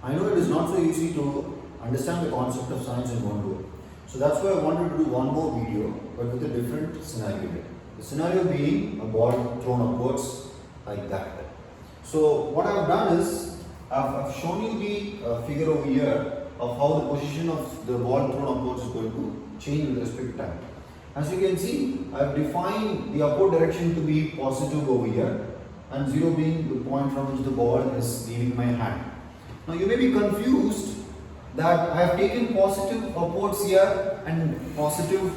I know it is not so easy to understand the concept of science in one go. So that's why I wanted to do one more video, but with a different scenario. The scenario being a ball thrown upwards like that. So what I've done is, I've shown you the figure over here of how the position of the ball thrown upwards is going to change with respect to time. As you can see, I've defined the upward direction to be positive over here, and 0 being the point from which the ball is leaving my hand. Now you may be confused that I have taken positive upwards here and positive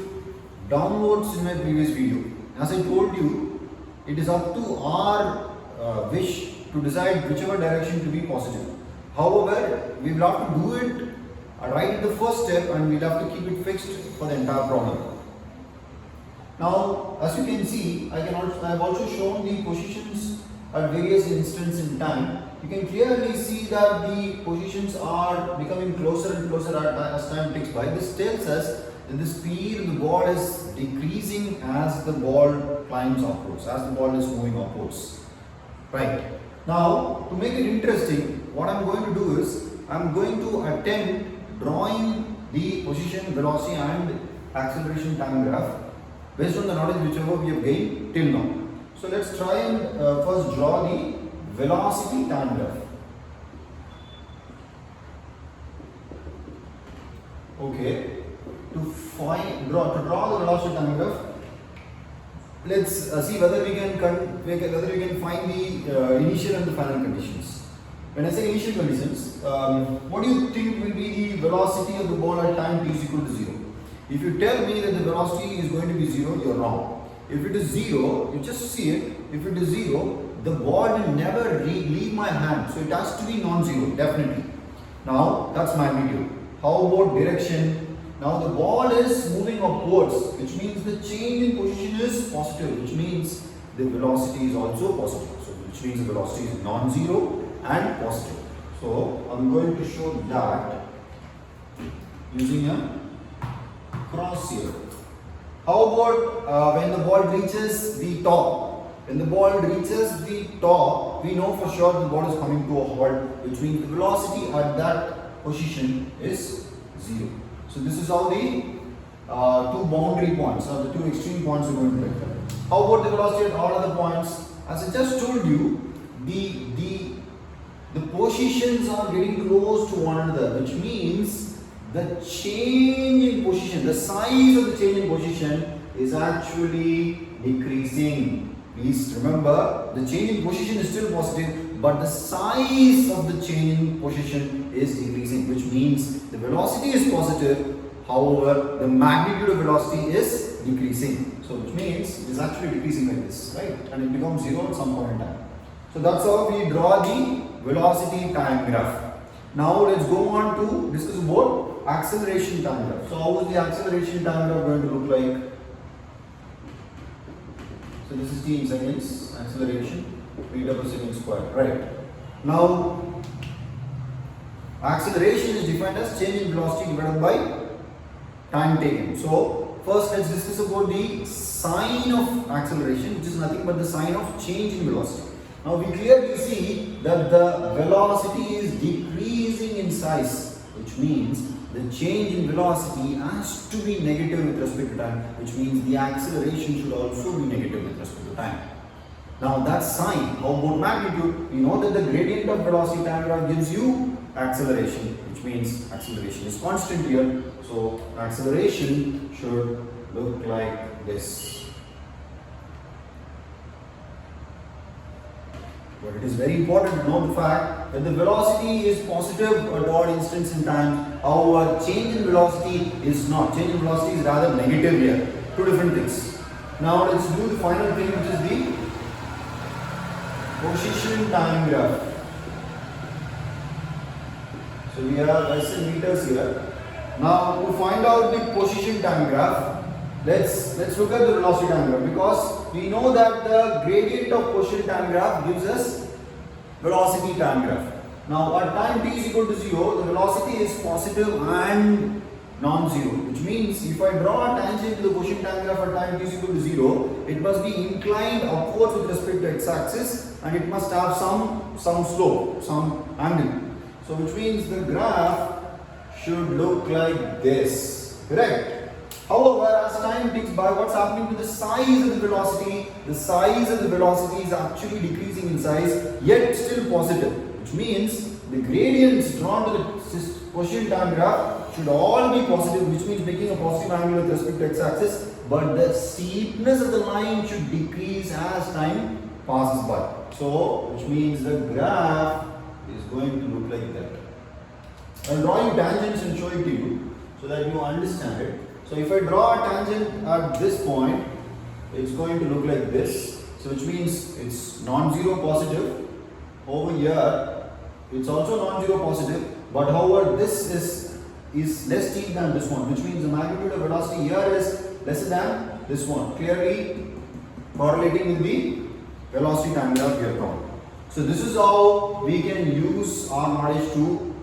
downwards in my previous video. As I told you, it is up to our wish to decide whichever direction to be positive. However, we will have to do it right at the first step, and we'll have to keep it fixed for the entire problem. Now, as you can see, I have also shown the positions at various instants in time. You can clearly see that the positions are becoming closer and closer as time ticks by. This tells us that the speed of the ball is decreasing as the ball climbs upwards, as the ball is moving upwards. Right. Now, to make it interesting, what I am going to do is, I am going to attempt drawing the position, velocity and acceleration time graph based on the knowledge whichever we have gained till now. So let's try and first draw the velocity time graph. Okay, to draw the velocity time graph, let's see whether we can find the initial and the final conditions. When I say initial conditions, what do you think will be the velocity of the ball at time t is equal to 0? If you tell me that the velocity is going to be 0, you are wrong. If it is 0, you just see it. If it is 0, the ball will never leave my hand. So it has to be non-zero, definitely. Now, that's magnitude. How about direction? Now the ball is moving upwards, which means the change in position is positive, which means the velocity is also positive. So which means the velocity is non-zero and positive. So I'm going to show that using a cross here. How about when the ball reaches the top? When the ball reaches the top, we know for sure the ball is coming to a halt, which means the velocity at that position is 0. So this is how the two boundary points, or the two extreme points are going to vector. How about the velocity at all other points? As I just told you, the positions are getting close to one another, which means the change in position, the size of the change in position is actually decreasing. Please remember, the change in position is still positive, but the size of the change in position is decreasing, which means the velocity is positive, however, the magnitude of velocity is decreasing. So, which means it is actually decreasing like this, right? And it becomes 0 at some point in time. So, that's how we draw the velocity time graph. Now, let's go on to discuss about acceleration time graph. So, how is the acceleration time graph going to look like? So this is t in seconds, acceleration, meter per second square, right? Now, acceleration is defined as change in velocity divided by time taken. So, first let's discuss about the sign of acceleration, which is nothing but the sign of change in velocity. Now, we clearly see that the velocity is decreasing in size, which means the change in velocity has to be negative with respect to time, which means the acceleration should also be negative with respect to time. Now that's sign. How about magnitude? We know that the gradient of velocity time graph gives you acceleration, which means acceleration is constant here. So acceleration should look like this. But it is very important to know the fact that the velocity is positive at all instants in time. However, change in velocity is not. Change in velocity is rather negative here. Two different things. Now let's do the final thing, which is the position time graph. So we have SI meters here. Now to find out the position time graph, let's look at the velocity time graph, because we know that the gradient of position time graph gives us velocity time graph. Now at time t is equal to 0, the velocity is positive and non-zero, which means if I draw a tangent to the position time graph at time t is equal to 0, it must be inclined upwards with respect to x-axis, and it must have some slope, some angle. So which means the graph should look like this. Correct? However, as time ticks by, what's happening to the size of the velocity? The size of the velocity is actually decreasing in size, yet still positive. Which means the gradients drawn to the position time graph should all be positive, which means making a positive angle with respect to x-axis. But the steepness of the line should decrease as time passes by. So, which means the graph is going to look like that. I'll draw you tangents and show it to you so that you understand it. So if I draw a tangent at this point, it's going to look like this. So which means it's non-zero positive. Over here, it's also non-zero positive. But however, this is less steep than this one, which means the magnitude of velocity here is lesser than this one. Clearly correlating with the velocity time graph we have drawn. So this is how we can use our knowledge to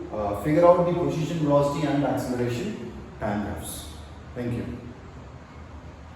figure out the position, velocity and acceleration time graphs. Thank you.